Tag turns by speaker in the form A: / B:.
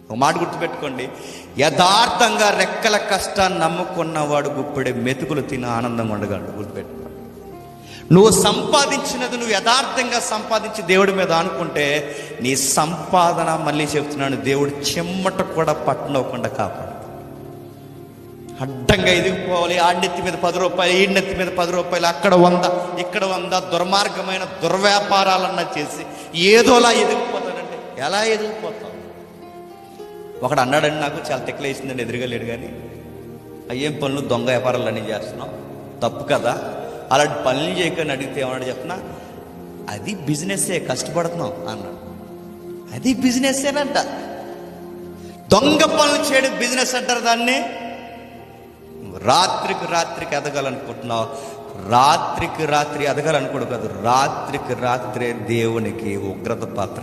A: ఒక మాట గుర్తుపెట్టుకోండి, యథార్థంగా రెక్కల కష్టాన్ని నమ్ముకున్నవాడు గుప్పెడే మెతుకులు తిని ఆనందంగా ఉండగలడు. గుర్తుపెట్టుకో. నువ్వు సంపాదించినది నువ్వు యథార్థంగా సంపాదించి దేవుడి మీద అనుకుంటే నీ సంపాదన, మళ్ళీ చెప్తున్నాను, దేవుడు చెమ్మట కూడా పట్టనవ్వకుండా కాపాడు. అడ్డంగా ఎదిగిపోవాలి. ఆడినెత్తి మీద 10 రూపాయలు, ఈడినెత్తి మీద 10 రూపాయలు, అక్కడ 100 ఇక్కడ 100, దుర్మార్గమైన దుర్వ్యాపారాలన్నా చేసి ఏదోలా ఎదిగిపోతాడంటే ఎలా ఎదిగిపోతావు? ఒకడు అన్నాడండి, నాకు చాలా తెక్కలేసిందండి, ఎదురుగా లేడు కానీ, అయ్యేం పనులు దొంగ వ్యాపారాలు అన్నీ చేస్తున్నావు, తప్పు కదా, అలాంటి పనులు చేయకని అడిగితే ఏమన్నాడు చెప్పిన, అది బిజినెస్సే, కష్టపడుతున్నావు అన్నాడు. అది బిజినెస్సేనంట. దొంగ పనులు చేయడం బిజినెస్ అంటారు దాన్ని. రాత్రికి ఎదగాలనుకుంటున్నావు, రాత్రికి ఎదగాలనుకోడు కాదు, రాత్రికి రాత్రే దేవునికి ఉగ్రత పాత్ర.